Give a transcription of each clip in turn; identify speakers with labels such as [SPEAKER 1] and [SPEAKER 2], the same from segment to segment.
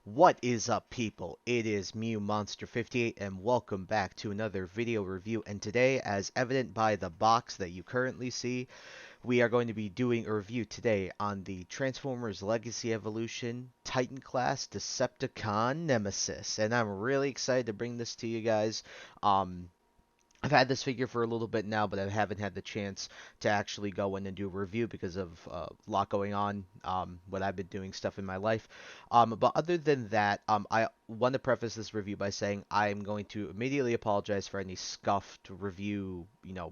[SPEAKER 1] What is up, people? It is Mew Monster 58 and welcome back to another video review. And today, as evident by the box that you currently see, we are going to be doing a review today on the Transformers Legacy Evolution Titan class Decepticon Nemesis. And I'm really excited to bring this to you guys. I've had this figure for a little bit now, but I haven't had the chance to actually go in and do a review because of a lot going on, what I've been doing stuff in my life. But other than that, I want to preface this review by saying I'm going to immediately apologize for any scuffed review,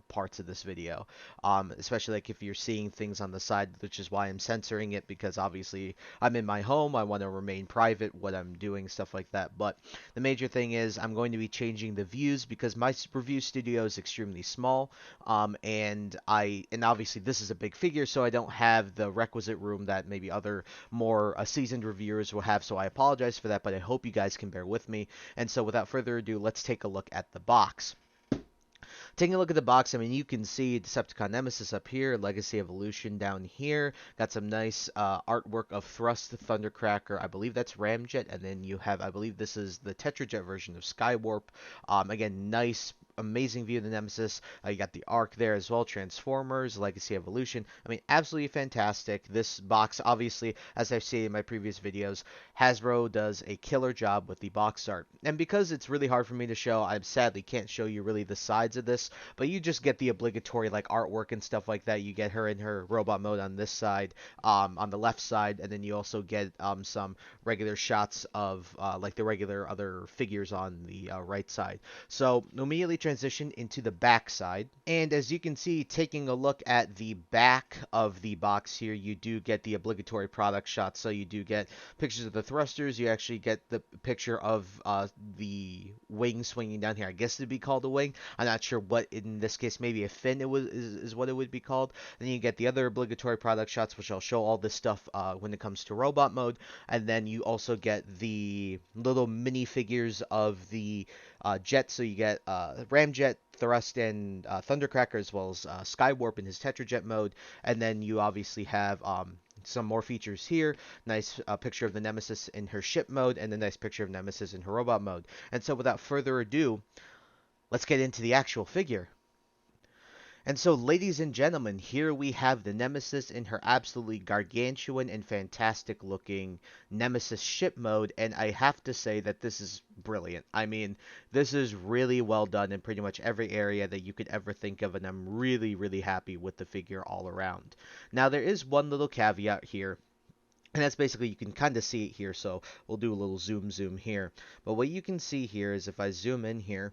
[SPEAKER 1] parts of this video. Especially like if you're seeing things on the side, which is why I'm censoring it because obviously I'm in my home. I want to remain private what I'm doing, stuff like that. But the major thing is I'm going to be changing the views because my review studio is extremely small, and obviously this is a big figure, so I don't have the requisite room that maybe other more seasoned reviewers will have. So I apologize for that, but I hope you guys can bear with me. And so without further ado, let's take a look at the box. Taking a look at the box, I mean, you can see Decepticon Nemesis up here, Legacy Evolution down here. Got some nice artwork of Thrust, Thundercracker. I believe that's Ramjet, and then you have, I believe this is the Tetrajet version of Skywarp. Again, nice, amazing view of the Nemesis. You got the Arc there as well, Transformers, Legacy Evolution. I mean, absolutely fantastic. This box, obviously, as I've seen in my previous videos, Hasbro does a killer job with the box art. And because it's really hard for me to show, I sadly can't show you really the sides of this, but you just get the obligatory like artwork and stuff like that. You get her in her robot mode on this side, on the left side, and then you also get some regular shots of like the regular other figures on the right side. So immediately transition into the back side, and as you can see, taking a look at the back of the box here, you do get the obligatory product shots. So you do get pictures of the thrusters. You actually get the picture of the wing swinging down here. I guess it'd be called a wing. I'm not sure what in this case, maybe a fin is what it would be called. Then you get the other obligatory product shots, which I'll show all this stuff when it comes to robot mode. And then you also get the little mini figures of the jet. So you get Ramjet, Thrust, and Thundercracker, as well as Skywarp in his Tetrajet mode. And then you obviously have some more features here. Nice picture of the Nemesis in her ship mode, and a nice picture of Nemesis in her robot mode. And so without further ado, let's get into the actual figure. And so, ladies and gentlemen, here we have the Nemesis in her absolutely gargantuan and fantastic looking Nemesis ship mode, and I have to say that this is brilliant. I mean, this is really well done in pretty much every area that you could ever think of, and I'm really, really happy with the figure all around. Now, there is one little caveat here. And that's basically, you can kind of see it here, so we'll do a little zoom here. But what you can see here is if I zoom in here,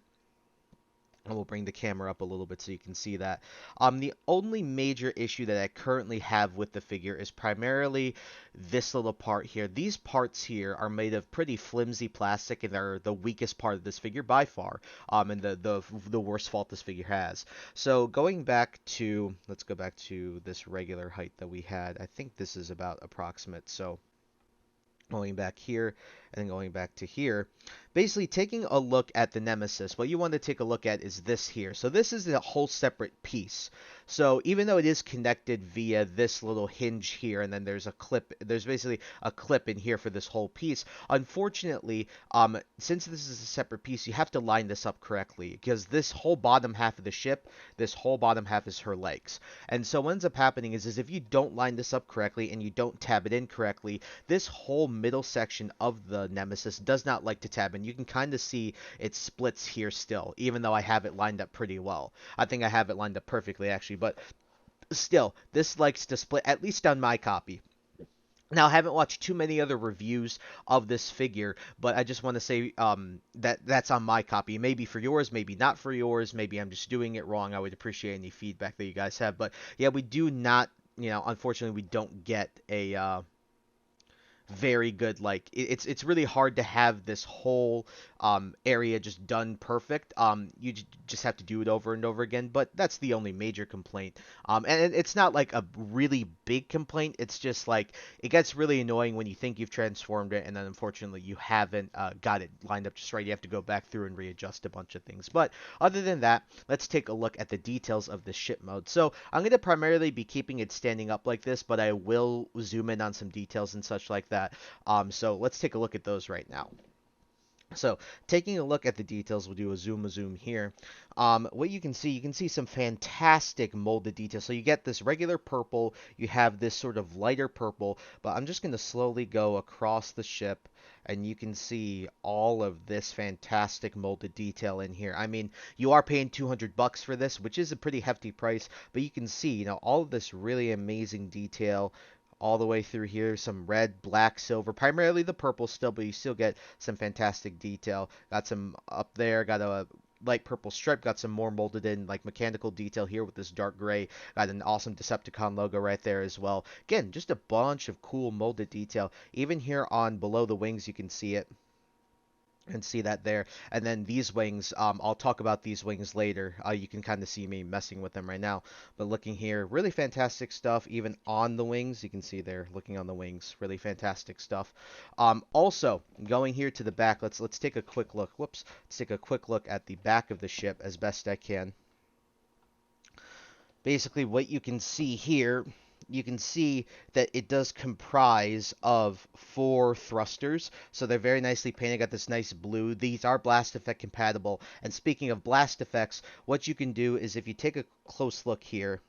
[SPEAKER 1] and we'll bring the camera up a little bit so you can see that. The only major issue that I currently have with the figure is primarily this little part here. These parts here are made of pretty flimsy plastic, and they're the weakest part of this figure by far, and the worst fault this figure has. So going back to, let's go back to this regular height that we had. I think this is about approximate, so going back here and then going back to here, basically taking a look at the Nemesis, what you want to take a look at is this here. So this is a whole separate piece. So even though it is connected via this little hinge here, and then there's a clip, there's basically a clip in here for this whole piece. Unfortunately, since this is a separate piece, you have to line this up correctly, because this whole bottom half of the ship, this whole bottom half is her legs. And so what ends up happening is if you don't line this up correctly and you don't tab it in correctly, this whole middle section of the Nemesis does not like to tab in. You can kind of see it splits here still, even though I have it lined up pretty well. I think I have it lined up perfectly, actually, but still, this likes to split, at least on my copy. Now, I haven't watched too many other reviews of this figure, but I just want to say that that's on my copy. Maybe for yours, maybe not for yours. Maybe I'm just doing it wrong. I would appreciate any feedback that you guys have. But yeah, we do not, unfortunately, we don't get a very good, like it's really hard to have this whole area just done perfect. You just have to do it over and over again, but that's the only major complaint. And it's not like a really big complaint. It's just like it gets really annoying when you think you've transformed it and then unfortunately you haven't got it lined up just right. You have to go back through and readjust a bunch of things. But other than that, let's take a look at the details of the ship mode. So I'm going to primarily be keeping it standing up like this, but I will zoom in on some details and such like that. that. So let's take a look at those right now. So, taking a look at the details, we'll do a zoom here. What you can see some fantastic molded details. So you get this regular purple, you have this sort of lighter purple, but I'm just going to slowly go across the ship, and you can see all of this fantastic molded detail in here. I mean, you are paying $200 for this, which is a pretty hefty price, but you can see, all of this really amazing detail all the way through here. Some red, black, silver, primarily the purple still, but you still get some fantastic detail. Got some up there, got a light purple stripe, got some more molded in like mechanical detail here with this dark gray. Got an awesome Decepticon logo right there as well. Again, just a bunch of cool molded detail. Even here on below the wings, you can see it. And see that there. And then these wings, I'll talk about these wings later. You can kind of see me messing with them right now. But looking here, really fantastic stuff. Even on the wings, you can see there, looking on the wings, really fantastic stuff. Also, going here to the back, let's take a quick look. Whoops. Let's take a quick look at the back of the ship as best I can. Basically, what you can see here, you can see that it does comprise of 4 thrusters. So they're very nicely painted. Got this nice blue. These are blast effect compatible. And speaking of blast effects, what you can do is if you take a close look here,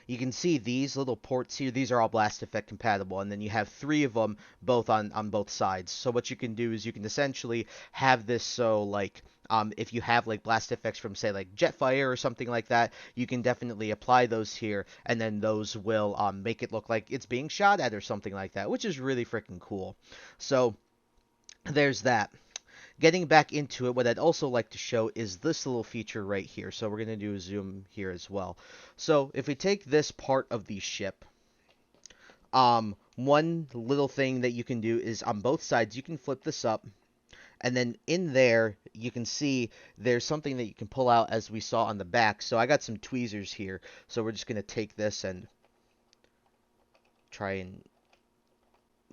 [SPEAKER 1] you can see these little ports here. These are all blast effect compatible, and then you have 3 of them both on both sides. So what you can do is you can essentially have this so like if you have like blast effects from say like Jetfire or something like that, you can definitely apply those here, and then those will make it look like it's being shot at or something like that, which is really freaking cool. So there's that. Getting back into it, what I'd also like to show is this little feature right here. So we're going to do a zoom here as well. So if we take this part of the ship, one little thing that you can do is on both sides, you can flip this up. And then in there, you can see there's something that you can pull out as we saw on the back. So I got some tweezers here. So we're just going to take this and try and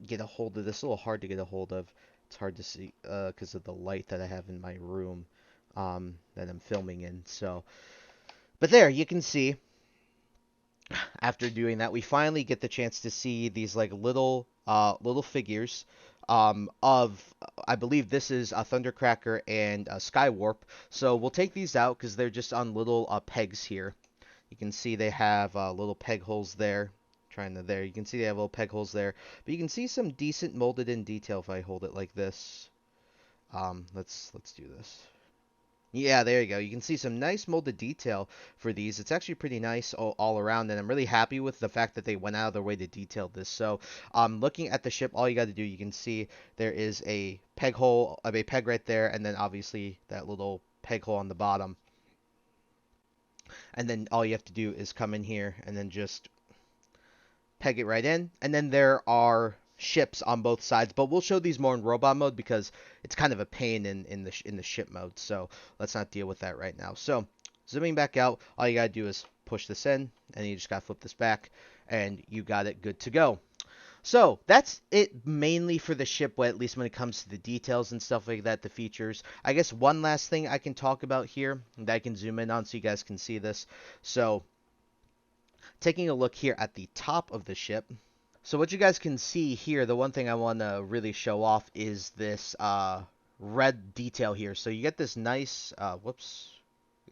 [SPEAKER 1] get a hold of this. It's a little hard to get a hold of. It's hard to see because of the light that I have in my room that I'm filming in. So, but there you can see. After doing that, we finally get the chance to see these like little figures of I believe this is a Thundercracker and a Skywarp. So we'll take these out because they're just on little pegs here. You can see they have little peg holes there. There, you can see they have little peg holes there, but you can see some decent molded in detail if I hold it like this. Let's do this. Yeah, there you go. You can see some nice molded detail for these. It's actually pretty nice all around, and I'm really happy with the fact that they went out of their way to detail this. So, looking at the ship, all you got to do, you can see there is a peg hole, a peg right there, and then obviously that little peg hole on the bottom. And then all you have to do is come in here and then just peg it right in, and then there are ships on both sides, but we'll show these more in robot mode because it's kind of a pain in the ship mode, so let's not deal with that right now. So zooming back out, all you gotta do is push this in, and you just gotta flip this back, and you got it good to go. So that's it mainly for the ship, at least when it comes to the details and stuff like that, the features. I guess one last thing I can talk about here that I can zoom in on so you guys can see this. So taking a look here at the top of the ship. So what you guys can see here, the one thing I want to really show off is this red detail here. So you get this nice, whoops,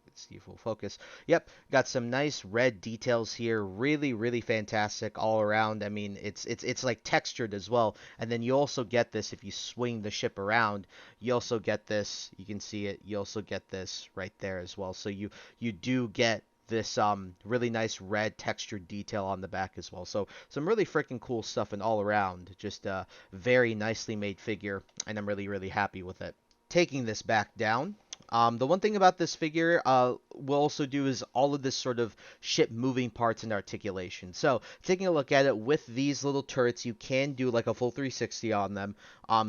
[SPEAKER 1] let's see if we'll focus. Yep, got some nice red details here. Really, really fantastic all around. I mean, it's like textured as well. And then you also get this if you swing the ship around. You also get this. You can see it. You also get this right there as well. So you do get this really nice red textured detail on the back as well. So some really freaking cool stuff and all around. Just a very nicely made figure, and I'm really, really happy with it. Taking this back down. The one thing about this figure we'll also do is all of this sort of ship moving parts and articulation. So taking a look at it with these little turrets, you can do like a full 360 on them.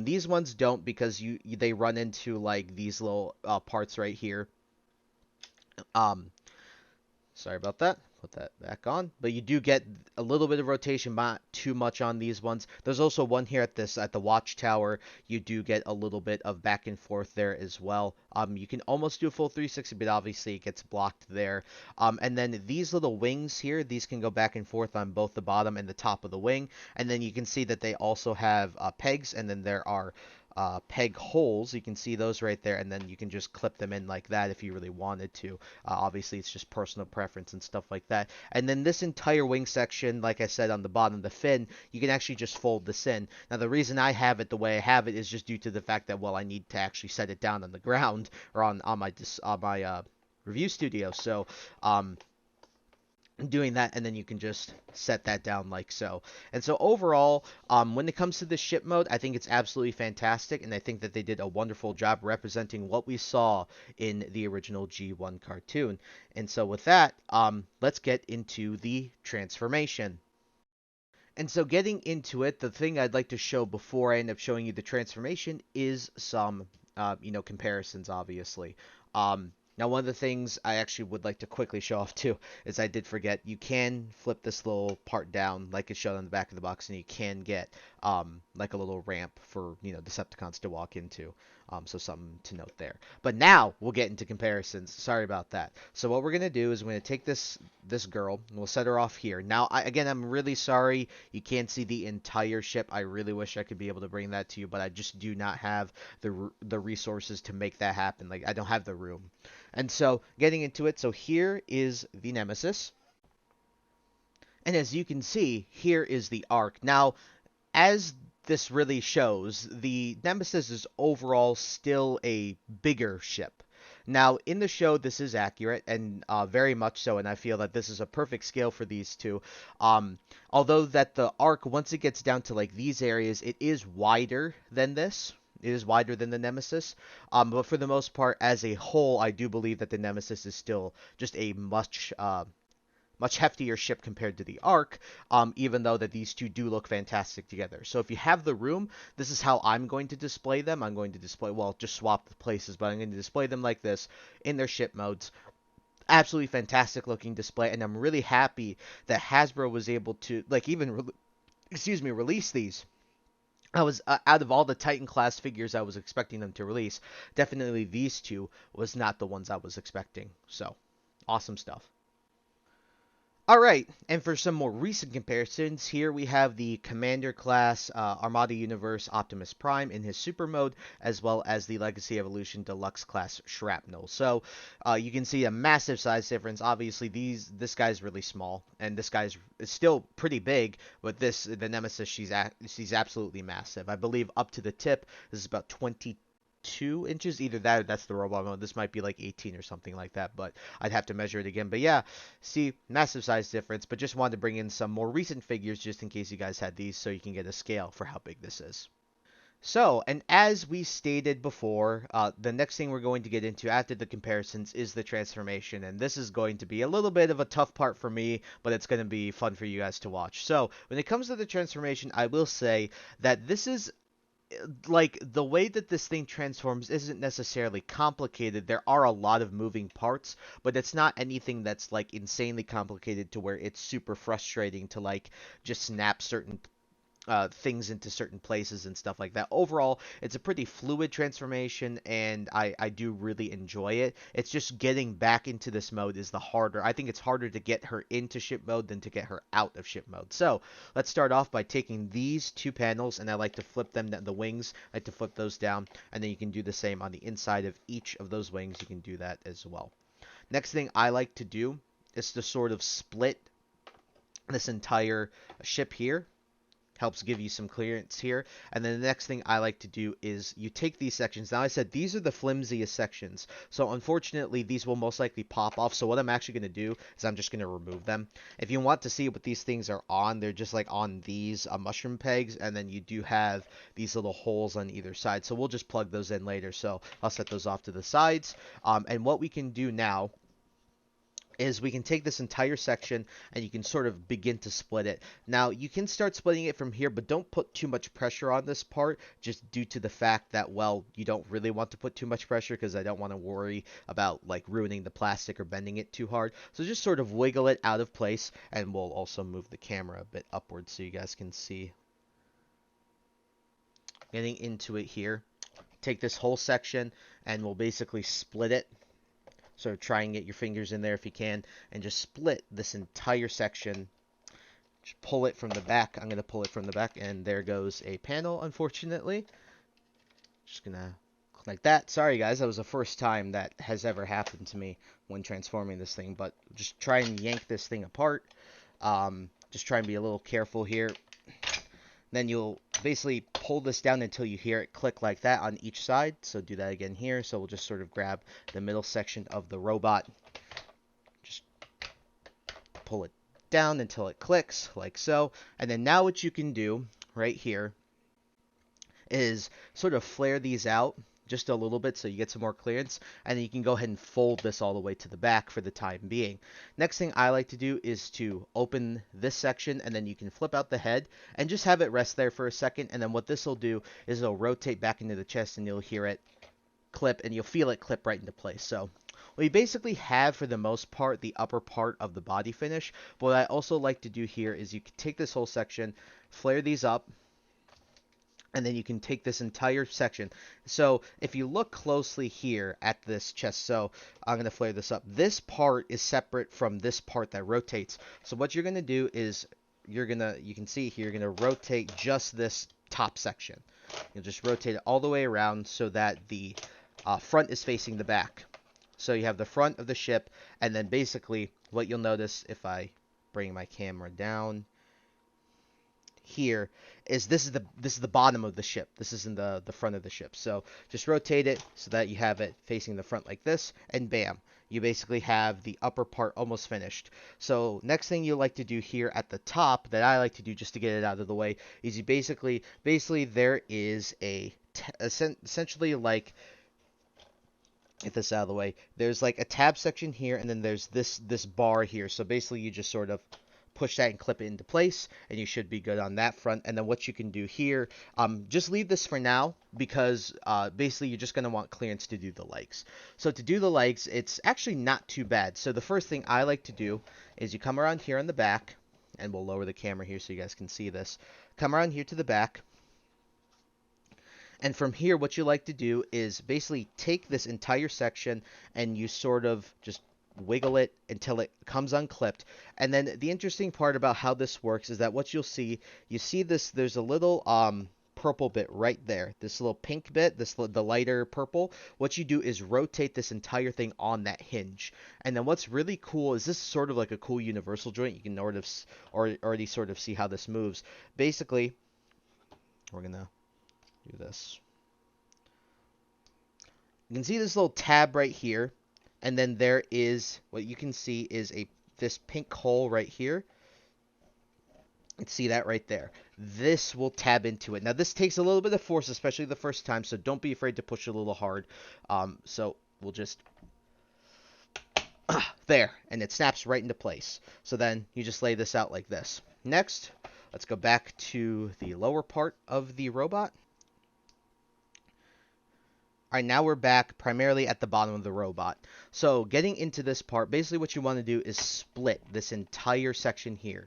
[SPEAKER 1] These ones don't because they run into like these little parts right here. Sorry about that. put that back on. But you do get a little bit of rotation, not too much on these ones. There's also one here at the watchtower. You do get a little bit of back and forth there as well. You can almost do a full 360, but obviously it gets blocked there. And then these little wings here, these can go back and forth on both the bottom and the top of the wing. And then you can see that they also have pegs, and then there are peg holes. You can see those right there, and then you can just clip them in like that if you really wanted to. Obviously, it's just personal preference and stuff like that. And then this entire wing section, like I said on the bottom, the fin, you can actually just fold this in. Now, the reason I have it the way I have it is just due to the fact that, well, I need to actually set it down on the ground or on my review studio. So, doing that, and then you can just set that down like so. And so overall, when it comes to the ship mode, I think it's absolutely fantastic, and I think that they did a wonderful job representing what we saw in the original G1 cartoon. And so with that, let's get into the transformation. And so getting into it, the thing I'd like to show before I end up showing you the transformation is some, comparisons, obviously. Now, one of the things I actually would like to quickly show off too is I did forget you can flip this little part down like it's shown on the back of the box, and you can get like a little ramp for Decepticons to walk into. So something to note there. But now we'll get into comparisons. Sorry about that. So what we're gonna do is we're gonna take this girl and we'll set her off here. Now, again, I'm really sorry you can't see the entire ship. I really wish I could be able to bring that to you, but I just do not have the resources to make that happen. Like, I don't have the room. And so getting into it, so here is the Nemesis. And as you can see, here is the Ark. Now, as this really shows, the Nemesis is overall still a bigger ship. Now, in the show, this is accurate, and very much so, and I feel that this is a perfect scale for these two. Although that the Ark, once it gets down to like these areas, it is wider than this. It is wider than the Nemesis. But for the most part, as a whole, I do believe that the Nemesis is still just a much heftier ship compared to the Ark, even though that these two do look fantastic together. So if you have the room, this is how I'm going to display them. I'm going to display, well, just swap the places, but I'm going to display them like this in their ship modes. Absolutely fantastic looking display, and I'm really happy that Hasbro was able to, like, even, release these. I was out of all the Titan class figures I was expecting them to release, definitely these two was not the ones I was expecting. So, awesome stuff. All right, and for some more recent comparisons, here we have the Commander class Armada Universe Optimus Prime in his super mode, as well as the Legacy Evolution Deluxe class Shrapnel. So you can see a massive size difference. Obviously, this guy's really small, and this guy's is still pretty big. But the Nemesis, she's absolutely massive. I believe up to the tip, this is about 22 inches, either that or that's the robot mode. This might be like 18 or something like that, but I'd have to measure it again. But yeah, see, massive size difference, but just wanted to bring in some more recent figures just in case you guys had these so you can get a scale for how big this is. So, and as we stated before, the next thing we're going to get into after the comparisons is the transformation, and this is going to be a little bit of a tough part for me, but it's going to be fun for you guys to watch. So, when it comes to the transformation, I will say that this is like the way that this thing transforms isn't necessarily complicated. There are a lot of moving parts, but it's not anything that's like insanely complicated to where it's super frustrating to like just snap certain things into certain places and stuff like that. Overall, it's a pretty fluid transformation, and I do really enjoy it. It's just getting back into this mode is the harder. I think it's harder to get her into ship mode than to get her out of ship mode. So let's start off by taking these two panels, and I like to flip them, the wings, I like to flip those down, and then you can do the same on the inside of each of those wings. You can do that as well. Next thing I like to do is to sort of split this entire ship here. Helps give you some clearance here. And then the next thing I like to do is you take these sections. Now I said these are the flimsiest sections, so unfortunately these will most likely pop off. So what I'm actually going to do is I'm just going to remove them. If you want to see what these things are on, they're just like on these mushroom pegs, and then you do have these little holes on either side. So we'll just plug those in later. So I'll set those off to the sides. And what we can do now is we can take this entire section and you can sort of begin to split it. Now, you can start splitting it from here, but don't put too much pressure on this part, just due to the fact that, well, you don't really want to put too much pressure because I don't want to worry about like ruining the plastic or bending it too hard. So just sort of wiggle it out of place, and we'll also move the camera a bit upwards so you guys can see. Getting into it here, take this whole section and we'll basically split it. So try and get your fingers in there if you can, and just split this entire section. Just pull it from the back. I'm going to pull it from the back, and there goes a panel, unfortunately. Just going to like that. Sorry, guys. That was the first time that has ever happened to me when transforming this thing, but just try and yank this thing apart. Just try and be a little careful here. Then you'll basically pull this down until you hear it click like that on each side. So do that again here. So we'll just sort of grab the middle section of the robot. Just pull it down until it clicks like so. And then now what you can do right here is sort of flare these out just a little bit so you get some more clearance, and then you can go ahead and fold this all the way to the back for the time being. Next thing I like to do is to open this section, and then you can flip out the head and just have it rest there for a second, and then what this will do is it'll rotate back into the chest and you'll hear it clip, and you'll feel it clip right into place. So we basically have, for the most part, the upper part of the body finish. But what I also like to do here is you can take this whole section, flare these up, and then you can take this entire section. So if you look closely here at this chest, so I'm going to flare this up. This part is separate from this part that rotates. So what you're going to do is you can see here, you're going to rotate just this top section. You'll just rotate it all the way around so that the front is facing the back. So you have the front of the ship, and then basically what you'll notice if I bring my camera down here is this is the bottom of the ship. This isn't the front of the ship. So just rotate it so that you have it facing the front like this, and bam, you basically have the upper part almost finished. So next thing you like to do here at the top, that I like to do just to get it out of the way, is you basically there is essentially like, get this out of the way, there's like a tab section here, and then there's this bar here. So basically you just sort of push that and clip it into place, and you should be good on that front. And then what you can do here, just leave this for now, because basically you're just going to want clearance to do the legs. So to do the legs, it's actually not too bad. So the first thing I like to do is you come around here on the back, and we'll lower the camera here so you guys can see this. Come around here to the back, and from here what you like to do is basically take this entire section and you sort of just wiggle it until it comes unclipped. And then the interesting part about how this works is that what you see this, there's a little purple bit right there, this little pink bit, the lighter purple. What you do is rotate this entire thing on that hinge. And then what's really cool is this is sort of like a cool universal joint. You can already sort of see how this moves. Basically, we're gonna do this. You can see this little tab right here, and then there is, what you can see is this pink hole right here. You can see that right there. This will tab into it. Now this takes a little bit of force, especially the first time, so don't be afraid to push it a little hard. So we'll just there, and it snaps right into place. So then you just lay this out like this. Next, let's go back to the lower part of the robot. All right, now we're back primarily at the bottom of the robot. So getting into this part, basically what you want to do is split this entire section here.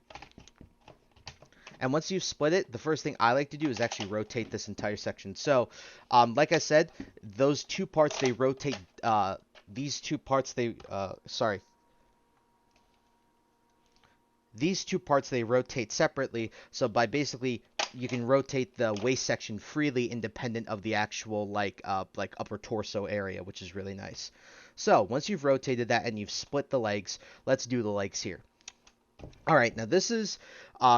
[SPEAKER 1] And once you've split it, the first thing I like to do is actually rotate this entire section. So, like I said, those two parts, they rotate, these two parts, they rotate separately. So by basically, you can rotate the waist section freely, independent of the actual like upper torso area, which is really nice. So once you've rotated that and you've split the legs, let's do the legs here. All right, now this is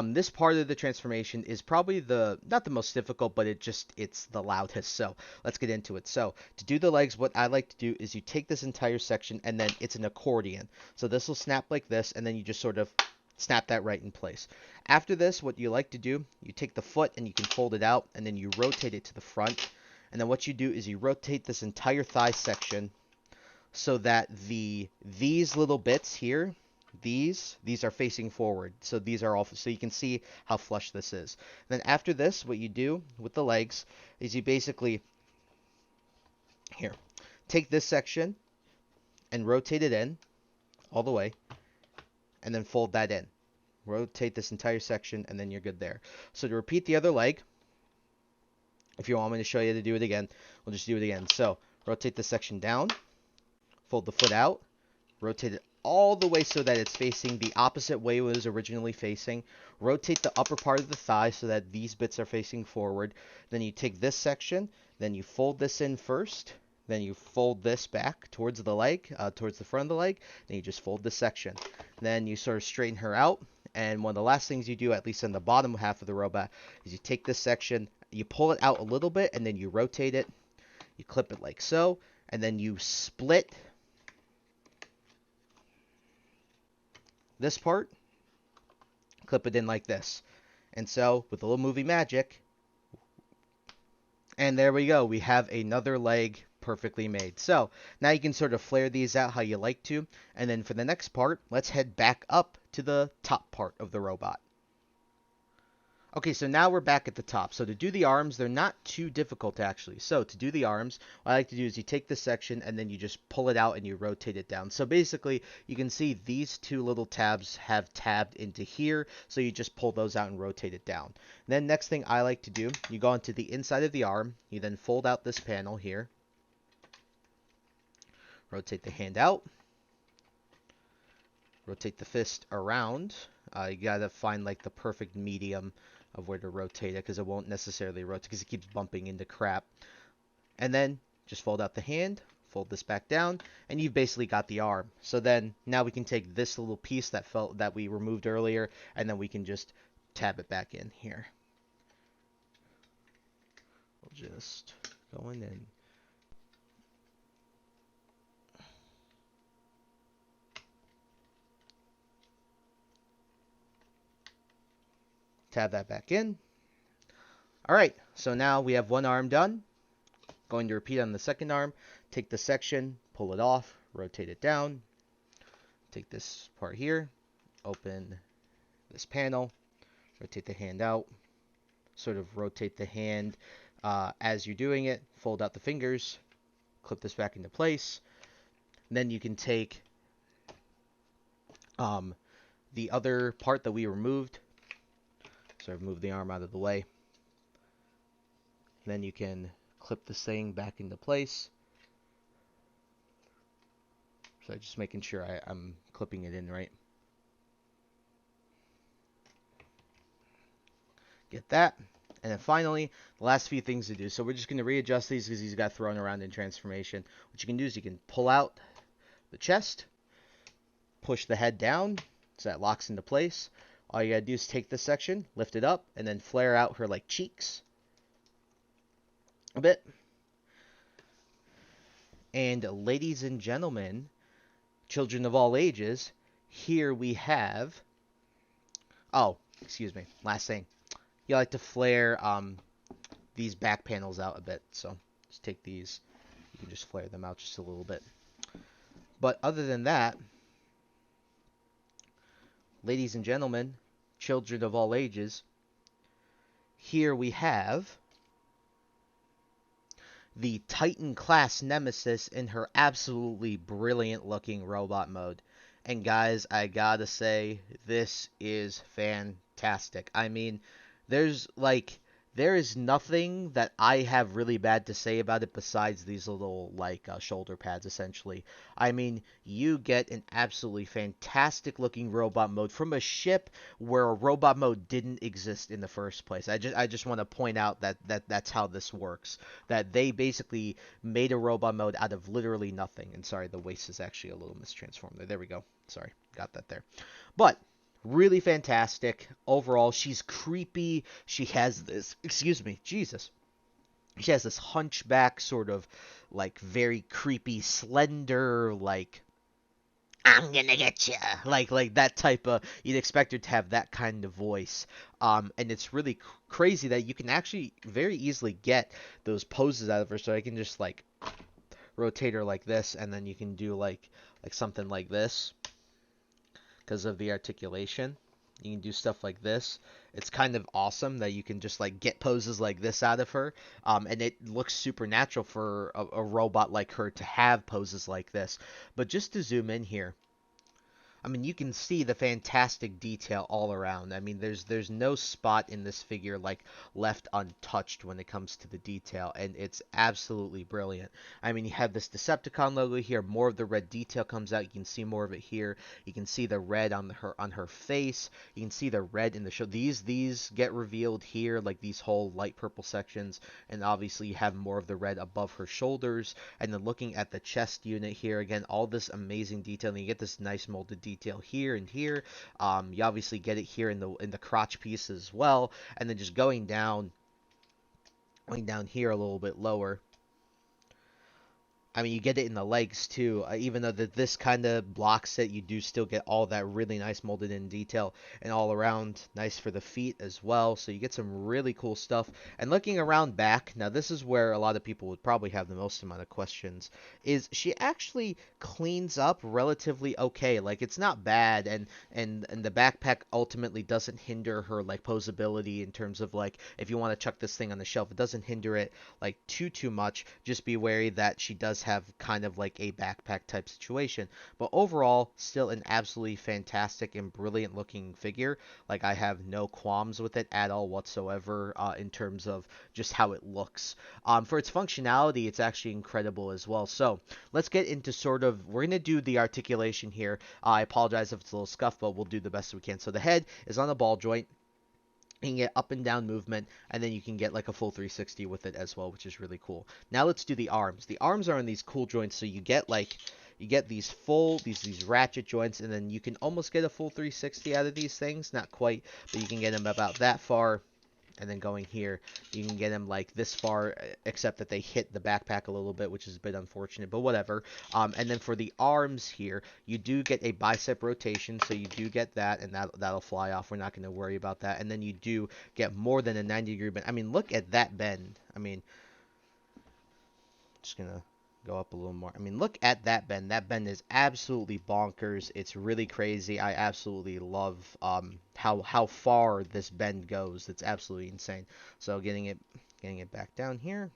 [SPEAKER 1] this part of the transformation is probably not the most difficult, but it's the loudest. So let's get into it. So to do the legs, what I like to do is you take this entire section, and then it's an accordion. So this will snap like this, and then you just sort of snap that right in place. After this, what you like to do, you take the foot and you can fold it out, and then you rotate it to the front. And then what you do is you rotate this entire thigh section so that these little bits here, these are facing forward. So these are all, so you can see how flush this is. Then after this, what you do with the legs is you basically, here, take this section and rotate it in all the way, and then fold that in. Rotate this entire section, and then you're good there. So to repeat the other leg, if you want me to show you to do it again, we'll just do it again. So rotate this section down, fold the foot out, rotate it all the way so that it's facing the opposite way it was originally facing. Rotate the upper part of the thigh so that these bits are facing forward. Then you take this section, then you fold this in first, then you fold this back towards the leg, towards the front of the leg, then you just fold this section. Then you sort of straighten her out, and one of the last things you do, at least in the bottom half of the robot, is you take this section, you pull it out a little bit, and then you rotate it, you clip it like so, and then you split this part, clip it in like this. And so, with a little movie magic, and there we go, we have another leg perfectly made. So, now you can sort of flare these out how you like to, and then for the next part, let's head back up to the top part of the robot. Okay, so now we're back at the top. So to do the arms, they're not too difficult actually. So to do the arms, what I like to do is you take this section and then you just pull it out and you rotate it down. So basically, you can see these two little tabs have tabbed into here. So you just pull those out and rotate it down. And then next thing I like to do, you go into the inside of the arm. You then fold out this panel here. Rotate the hand out. Rotate the fist around. You gotta find like the perfect medium of where to rotate it, because it won't necessarily rotate because it keeps bumping into crap. And then just fold out the hand, fold this back down, and you've basically got the arm. So then now we can take this little piece that we removed earlier, and then we can just tab it back in here. We'll just go in and tab that back in. Alright, so now we have one arm done. Going to repeat on the second arm. Take the section, pull it off, rotate it down. Take this part here, open this panel, rotate the hand out, sort of rotate the hand as you're doing it, fold out the fingers, clip this back into place. And then you can take the other part that we removed. So I've moved the arm out of the way. Then you can clip this thing back into place. So just making sure I'm clipping it in right. Get that. And then finally, the last few things to do. So we're just going to readjust these because these got thrown around in transformation. What you can do is you can pull out the chest, push the head down so that locks into place. All you gotta do is take this section, lift it up, and then flare out her like cheeks a bit. And ladies and gentlemen, children of all ages, here we have, oh, excuse me, last thing. You like to flare these back panels out a bit. So just take these, you can just flare them out just a little bit. But other than that, ladies and gentlemen, children of all ages, here we have the Titan class Nemesis in her absolutely brilliant looking robot mode. And guys, I gotta say, this is fantastic. I mean, there is nothing that I have really bad to say about it besides these little, shoulder pads, essentially. I mean, you get an absolutely fantastic looking robot mode from a ship where a robot mode didn't exist in the first place. I just want to point out that's how this works. That they basically made a robot mode out of literally nothing. And sorry, the waist is actually a little mistransformed there. There we go. Sorry, got that there. But really fantastic. Overall, she's creepy. She has this, excuse me, Jesus. She has this hunchback, sort of, very creepy, slender, I'm gonna get you. Like that type of, you'd expect her to have that kind of voice. And it's really crazy that you can actually very easily get those poses out of her. So I can just, rotate her like this, and then you can do like something like this because of the articulation. You can do stuff like this. It's kind of awesome that you can just like get poses like this out of her, and it looks super natural for a robot like her to have poses like this. But just to zoom in here, I mean, you can see the fantastic detail all around. I mean, there's no spot in this figure like left untouched when it comes to the detail, and it's absolutely brilliant. I mean, you have this Decepticon logo here. More of the red detail comes out. You can see more of it here. You can see the red on her face. You can see the red in the show. These get revealed here, like these whole light purple sections, and obviously you have more of the red above her shoulders. And then looking at the chest unit here, again, all this amazing detail, and you get this nice molded detail here and here. You obviously get it here in the crotch piece as well, and then just going down here a little bit lower. I mean, you get it in the legs too. Even though this kind of blocks it, you do still get all that really nice molded in detail, and all around nice for the feet as well. So you get some really cool stuff. And looking around back, now this is where a lot of people would probably have the most amount of questions, is she actually cleans up relatively okay. Like, it's not bad, and the backpack ultimately doesn't hinder her like posability in terms of like if you want to chuck this thing on the shelf, it doesn't hinder it like too much. Just be wary that she does have kind of like a backpack type situation. But overall, still an absolutely fantastic and brilliant looking figure. Like, I have no qualms with it at all whatsoever in terms of just how it looks. For its functionality, it's actually incredible as well. So let's get into we're going to do the articulation here. I apologize if it's a little scuffed, but we'll do the best we can. So the head is on a ball joint. You can get up and down movement, and then you can get like a full 360 with it as well, which is really cool. Now let's do the arms. The arms are in these cool joints, so you get these these ratchet joints, and then you can almost get a full 360 out of these things. Not quite, but you can get them about that far. And then going here, you can get them like this far, except that they hit the backpack a little bit, which is a bit unfortunate, but whatever. And then for the arms here, you do get a bicep rotation, so you do get that, and that'll fly off. We're not going to worry about that. And then you do get more than a 90-degree bend. I mean, look at that bend. I mean, just going to go up a little more. I mean, look at that bend. That bend is absolutely bonkers. It's really crazy. I absolutely love how far this bend goes. It's absolutely insane. So getting it back down here.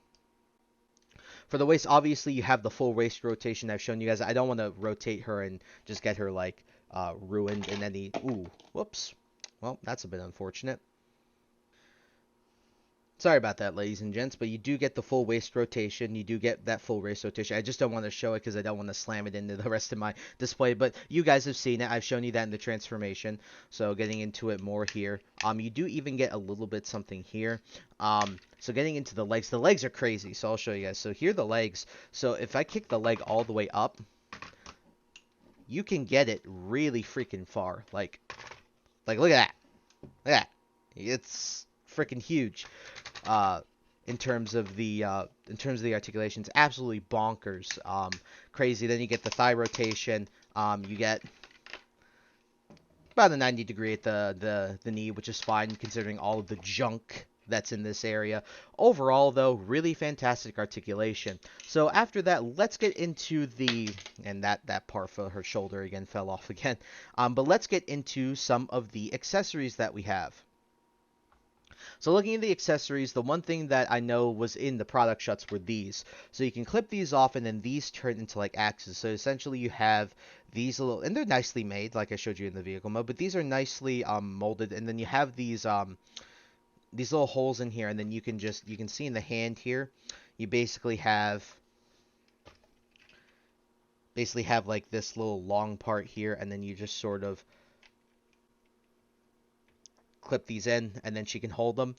[SPEAKER 1] For the waist, obviously you have the full waist rotation I've shown you guys. I don't want to rotate her and just get her like ruined in any. Ooh, whoops. Well, that's a bit unfortunate. Sorry about that, ladies and gents, but you do get the full waist rotation. You do get that full waist rotation. I just don't want to show it because I don't want to slam it into the rest of my display, but you guys have seen it. I've shown you that in the transformation. So getting into it more here. You do even get a little bit something here. So getting into the legs are crazy, so I'll show you guys. So here are the legs. So if I kick the leg all the way up, you can get it really freaking far. Like look at that. Look at that. It's freaking huge. In terms of the articulations, absolutely bonkers, crazy. Then you get the thigh rotation. You get about a 90-degree at the knee, which is fine considering all of the junk that's in this area. Overall, though, really fantastic articulation. So after that, let's get into and that part for her shoulder again fell off again. But let's get into some of the accessories that we have. So looking at the accessories, the one thing that I know was in the product shots were these. So you can clip these off, and then these turn into like axes. So essentially you have these little, and they're nicely made, like I showed you in the vehicle mode, but these are nicely molded, and then you have these little holes in here, and then you can see in the hand here, you basically have like this little long part here, and then you just sort of clip these in, and then she can hold them.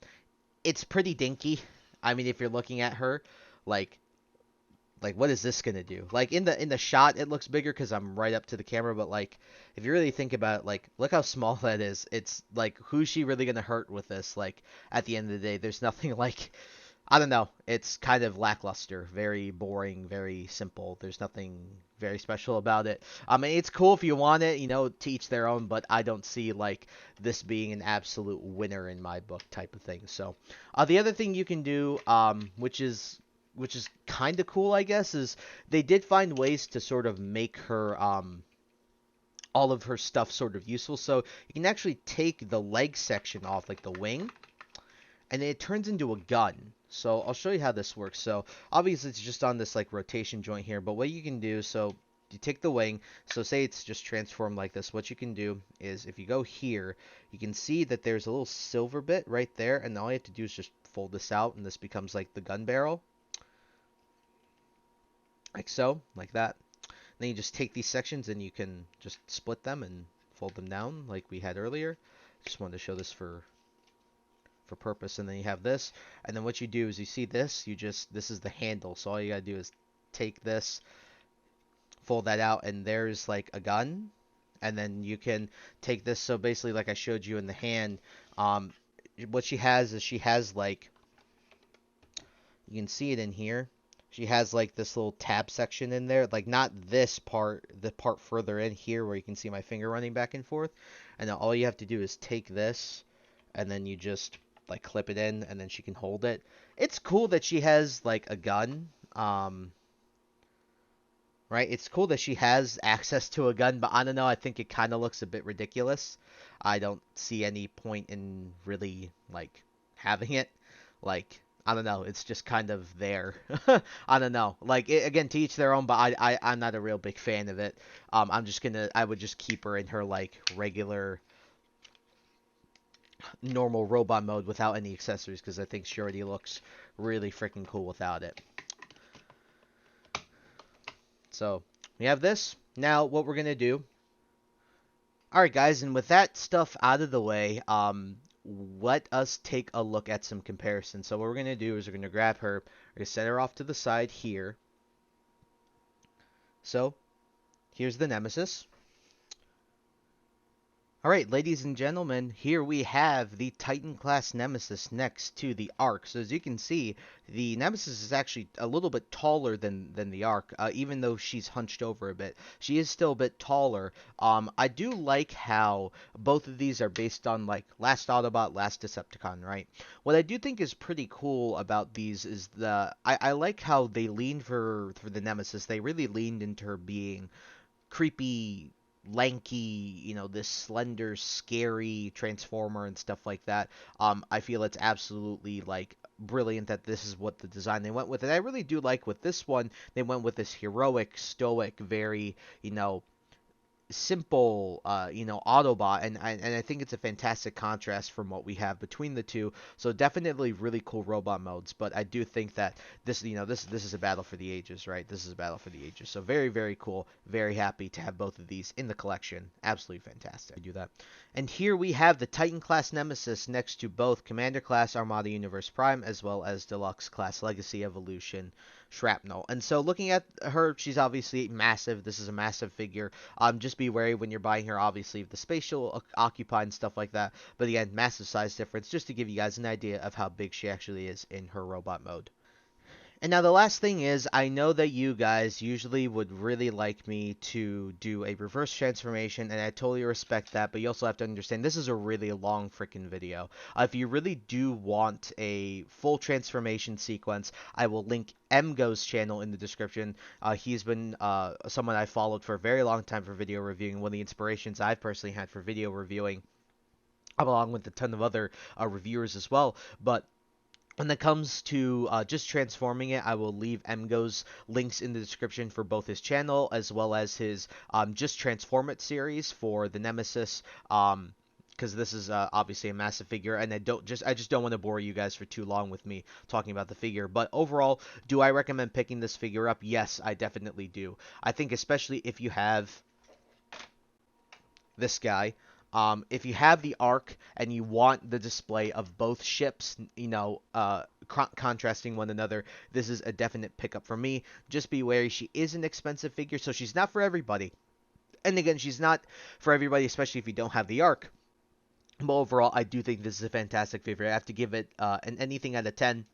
[SPEAKER 1] It's pretty dinky. I mean, if you're looking at her, like what is this gonna do? Like in the shot, it looks bigger because I'm right up to the camera, but like if you really think about it, like look how small that is. It's like, who's she really gonna hurt with this? Like at the end of the day, there's nothing like, I don't know. It's kind of lackluster, very boring, very simple. There's nothing very special about it. I mean, it's cool if you want it, to each their own, but I don't see like this being an absolute winner in my book type of thing. So, the other thing you can do, which is kind of cool, I guess, is they did find ways to sort of make her all of her stuff sort of useful. So you can actually take the leg section off, like the wing, and it turns into a gun. So I'll show you how this works. So obviously it's just on this like rotation joint here, but what you can do, so you take the wing, so say it's just transformed like this, what you can do is if you go here, you can see that there's a little silver bit right there, and all you have to do is just fold this out, and this becomes like the gun barrel, like so, like that. Then you just take these sections and you can just split them and fold them down like we had earlier. Just wanted to show this for purpose. And then you have this, and then what you do is you see this, this is the handle, so all you gotta do is take this, fold that out, and there's like a gun. And then you can take this, so basically like I showed you in the hand, what she has is she has like, you can see it in here, she has like this little tab section in there, like not this part, the part further in here where you can see my finger running back and forth. And then all you have to do is take this, and then you just like clip it in, and then she can hold it. It's cool that she has like a gun, right? It's cool that she has access to a gun, but I don't know, I think it kind of looks a bit ridiculous. I don't see any point in really like having it. Like, I don't know, it's just kind of there. I don't know. Like, again, to each their own, but I'm not a real big fan of it. I would just keep her in her like regular normal robot mode without any accessories, because I think she already looks really freaking cool without it. So we have this. Now what we're gonna do. Alright guys, and with that stuff out of the way, let us take a look at some comparisons. So what we're gonna do is we're gonna grab her, we're gonna set her off to the side here. So here's the Nemesis. Alright, ladies and gentlemen, here we have the Titan-class Nemesis next to the Ark. So as you can see, the Nemesis is actually a little bit taller than the Ark, even though she's hunched over a bit. She is still a bit taller. I do like how both of these are based on, like, Last Autobot, Last Decepticon, right? What I do think is pretty cool about these is I like how they leaned for the Nemesis. They really leaned into her being creepy, lanky, this slender, scary transformer and stuff like that. I feel it's absolutely like brilliant that this is what the design they went with. And I really do like with this one, they went with this heroic, stoic, very, simple, Autobot, and I think it's a fantastic contrast from what we have between the two. So definitely really cool robot modes, but I do think that this is a battle for the ages, right? This is a battle for the ages. So very, very cool. Very happy to have both of these in the collection. Absolutely fantastic. I do that. And here we have the Titan class Nemesis next to both Commander class Armada Universe Prime as well as Deluxe class Legacy Evolution Shrapnel. And so looking at her, she's obviously massive. This is a massive figure. Just be wary when you're buying her, obviously, of the space she'll occupy and stuff like that. But again, massive size difference, just to give you guys an idea of how big she actually is in her robot mode. And now the last thing is, I know that you guys usually would really like me to do a reverse transformation, and I totally respect that, but you also have to understand this is a really long freaking video. If you really do want a full transformation sequence, I will link Emgo's channel in the description. He's been someone I followed for a very long time for video reviewing, one of the inspirations I've personally had for video reviewing, along with a ton of other reviewers as well. But when it comes to just transforming it, I will leave Emgo's links in the description for both his channel as well as his Just Transform It series for the Nemesis. Because this is obviously a massive figure, and I just don't want to bore you guys for too long with me talking about the figure. But overall, do I recommend picking this figure up? Yes, I definitely do. I think especially if you have this guy. If you have the Ark and you want the display of both ships, contrasting one another, this is a definite pickup for me. Just be wary, she is an expensive figure, so she's not for everybody. And again, she's not for everybody, especially if you don't have the Ark. But overall, I do think this is a fantastic figure. I have to give it an anything out of 10.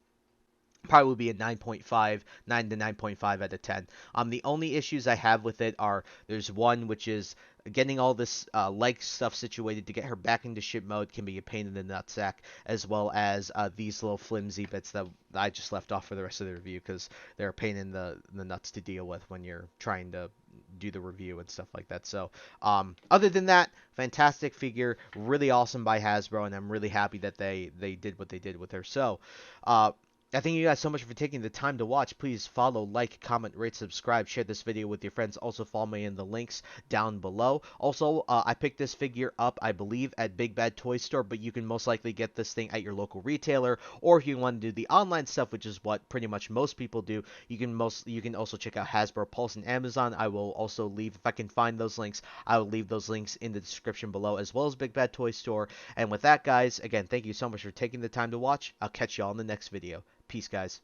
[SPEAKER 1] probably would be a 9.5, 9 to 9.5 out of 10. The only issues I have with it are there's one which is getting all this leg stuff situated to get her back into ship mode can be a pain in the nutsack, as well as these little flimsy bits that I just left off for the rest of the review because they're a pain in the nuts to deal with when you're trying to do the review and stuff like that. So, other than that, fantastic figure, really awesome by Hasbro, and I'm really happy that they did what they did with her. So, I thank you guys so much for taking the time to watch. Please follow, like, comment, rate, subscribe, share this video with your friends. Also follow me in the links down below. Also, I picked this figure up, I believe, at Big Bad Toy Store, but you can most likely get this thing at your local retailer, or if you want to do the online stuff, which is what pretty much most people do, you can also check out Hasbro Pulse and Amazon. I will also leave, if I can find those links, I will leave those links in the description below, as well as Big Bad Toy Store. And with that, guys, again, thank you so much for taking the time to watch. I'll catch you all in the next video. Peace, guys.